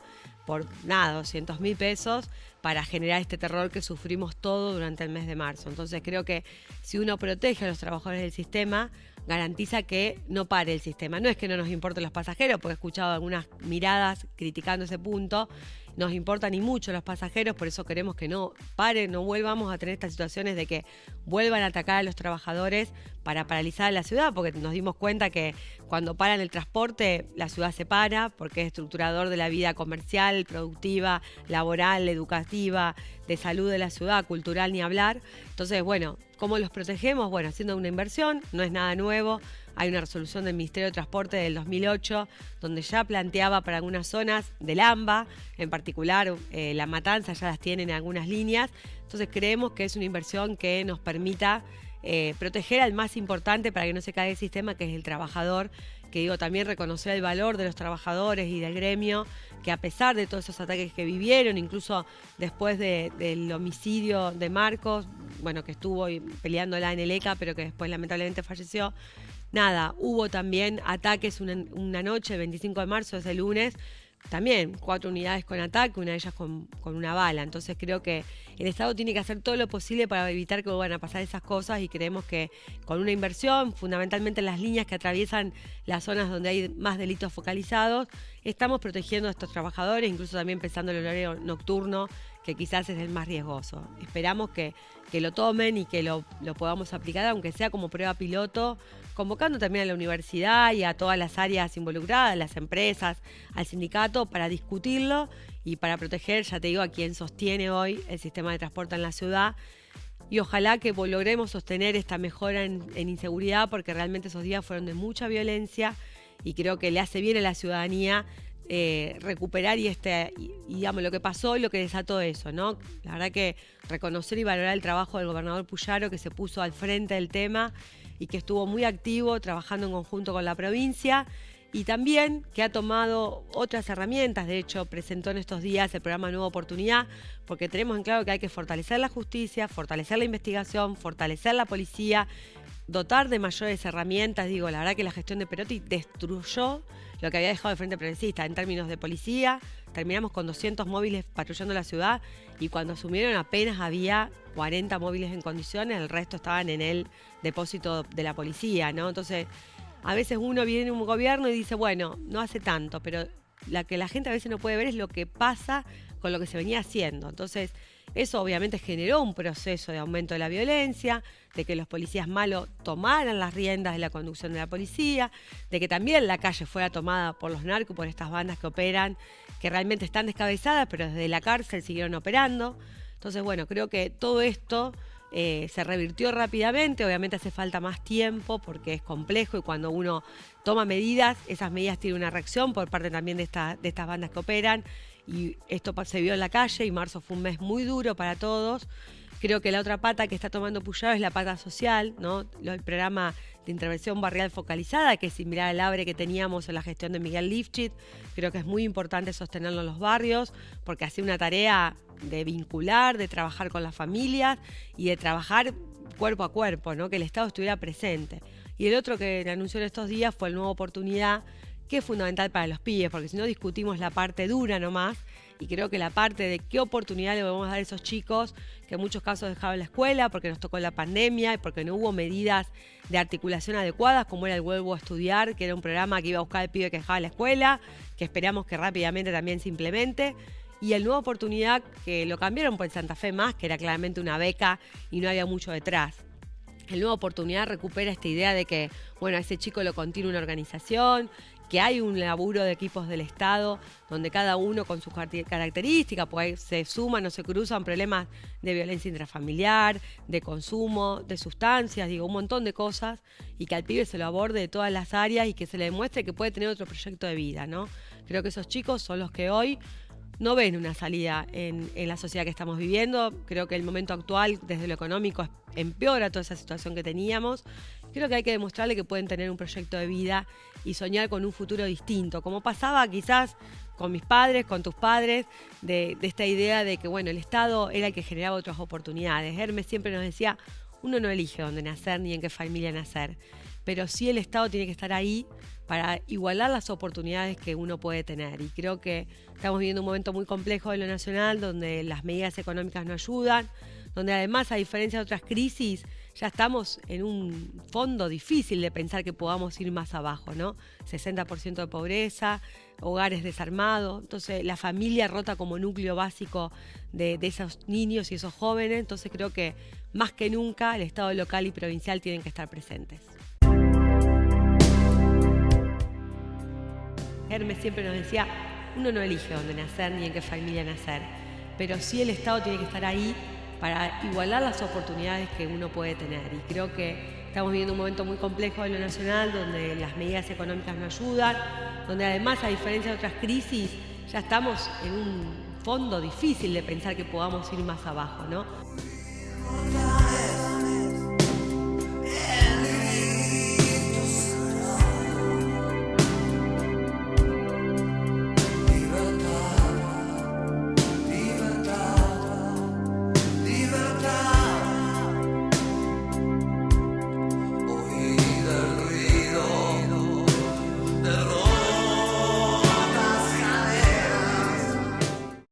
por nada, 200.000 pesos para generar este terror que sufrimos todos durante el mes de marzo. Entonces creo que si uno protege a los trabajadores del sistema, garantiza que no pare el sistema. No es que no nos importen los pasajeros, porque he escuchado algunas miradas criticando ese punto. Nos importan y mucho los pasajeros, por eso queremos que no paren, no vuelvamos a tener estas situaciones de que vuelvan a atacar a los trabajadores para paralizar la ciudad, porque nos dimos cuenta que cuando paran el transporte, la ciudad se para, porque es estructurador de la vida comercial, productiva, laboral, educativa, de salud de la ciudad, cultural ni hablar. Entonces, bueno, ¿cómo los protegemos? Bueno, haciendo una inversión, no es nada nuevo. Hay una resolución del Ministerio de Transporte del 2008, donde ya planteaba para algunas zonas del AMBA, en particular La Matanza ya las tienen en algunas líneas. Entonces creemos que es una inversión que nos permita proteger al más importante para que no se caiga el sistema, que es el trabajador, que digo, también reconocer el valor de los trabajadores y del gremio, que a pesar de todos esos ataques que vivieron, incluso después del homicidio de Marcos, bueno, que estuvo peleándola en el ECA, pero que después lamentablemente falleció, nada, hubo también ataques una noche, el 25 de marzo, ese lunes, también 4 unidades con ataque, una de ellas con una bala. Entonces creo que el Estado tiene que hacer todo lo posible para evitar que vuelvan a pasar esas cosas, y creemos que con una inversión, fundamentalmente en las líneas que atraviesan las zonas donde hay más delitos focalizados, estamos protegiendo a estos trabajadores, incluso también pensando en el horario nocturno, que quizás es el más riesgoso. Esperamos que lo tomen y que lo podamos aplicar, aunque sea como prueba piloto, convocando también a la universidad y a todas las áreas involucradas, las empresas, al sindicato, para discutirlo y para proteger, ya te digo, a quien sostiene hoy el sistema de transporte en la ciudad. Y ojalá que logremos sostener esta mejora en inseguridad, porque realmente esos días fueron de mucha violencia y creo que le hace bien a la ciudadanía recuperar y digamos lo que pasó y lo que desató eso, ¿no? La verdad que reconocer y valorar el trabajo del gobernador Puyaro, que se puso al frente del tema y que estuvo muy activo trabajando en conjunto con la provincia, y también que ha tomado otras herramientas. De hecho, presentó en estos días el programa Nueva Oportunidad, porque tenemos en claro que hay que fortalecer la justicia, fortalecer la investigación, fortalecer la policía, dotar de mayores herramientas. Digo, la verdad que la gestión de Perotti destruyó lo que había dejado el Frente Progresista en términos de policía. Terminamos con 200 móviles patrullando la ciudad, y cuando asumieron apenas había 40 móviles en condiciones, el resto estaban en el depósito de la policía, ¿no? Entonces, a veces uno viene en un gobierno y dice, bueno, no hace tanto, pero la que la gente a veces no puede ver es lo que pasa con lo que se venía haciendo. Entonces, eso obviamente generó un proceso de aumento de la violencia, de que los policías malos tomaran las riendas de la conducción de la policía, de que también la calle fuera tomada por los narcos, por estas bandas que operan, que realmente están descabezadas, pero desde la cárcel siguieron operando. Entonces, bueno, creo que todo esto se revirtió rápidamente. Obviamente hace falta más tiempo porque es complejo, y cuando uno toma medidas, esas medidas tienen una reacción por parte también de estas bandas que operan, y esto se vio en la calle, y marzo fue un mes muy duro para todos. Creo que la otra pata que está tomando Puyaro es la pata social, ¿no? El programa de intervención barrial focalizada, que es similar al ABRE que teníamos en la gestión de Miguel Lifchit. Creo que es muy importante sostenerlo en los barrios, porque hacía una tarea de vincular, de trabajar con las familias y de trabajar cuerpo a cuerpo, ¿no? Que el Estado estuviera presente. Y el otro que le anunció en estos días fue el Nueva Oportunidad, que es fundamental para los pibes, porque si no discutimos la parte dura nomás, y creo que la parte de qué oportunidad le podemos dar a esos chicos que en muchos casos dejaron la escuela porque nos tocó la pandemia y porque no hubo medidas de articulación adecuadas, como era el Vuelvo a Estudiar, que era un programa que iba a buscar al pibe que dejaba la escuela, que esperamos que rápidamente también se implemente. Y el Nueva Oportunidad, que lo cambiaron por el Santa Fe Más, que era claramente una beca y no había mucho detrás. El Nueva Oportunidad recupera esta idea de que, bueno, a ese chico lo contiene una organización, que hay un laburo de equipos del Estado donde cada uno con sus características, pues se suman o se cruzan problemas de violencia intrafamiliar, de consumo, de sustancias, digo, un montón de cosas, y que al pibe se lo aborde de todas las áreas y que se le demuestre que puede tener otro proyecto de vida, ¿no? Creo que esos chicos son los que hoy no ven una salida en la sociedad que estamos viviendo. Creo que el momento actual, desde lo económico, empeora toda esa situación que teníamos. Creo que hay que demostrarle que pueden tener un proyecto de vida y soñar con un futuro distinto, como pasaba quizás con mis padres, con tus padres, de esta idea de que, bueno, el Estado era el que generaba otras oportunidades. Hermes siempre nos decía, uno no elige dónde nacer ni en qué familia nacer, pero sí el Estado tiene que estar ahí para igualar las oportunidades que uno puede tener. Y creo que estamos viviendo un momento muy complejo en lo nacional, donde las medidas económicas no ayudan, donde además, a diferencia de otras crisis, ya estamos en un fondo difícil de pensar que podamos ir más abajo, ¿no? 60% de pobreza, hogares desarmados, entonces la familia rota como núcleo básico de esos niños y esos jóvenes. Entonces creo que más que nunca el Estado local y provincial tienen que estar presentes. Hermes siempre nos decía, uno no elige dónde nacer ni en qué familia nacer, pero sí el Estado tiene que estar ahí para igualar las oportunidades que uno puede tener. Y creo que estamos viviendo un momento muy complejo en lo nacional, donde las medidas económicas no ayudan, donde además, a diferencia de otras crisis, ya estamos en un fondo difícil de pensar que podamos ir más abajo, ¿no?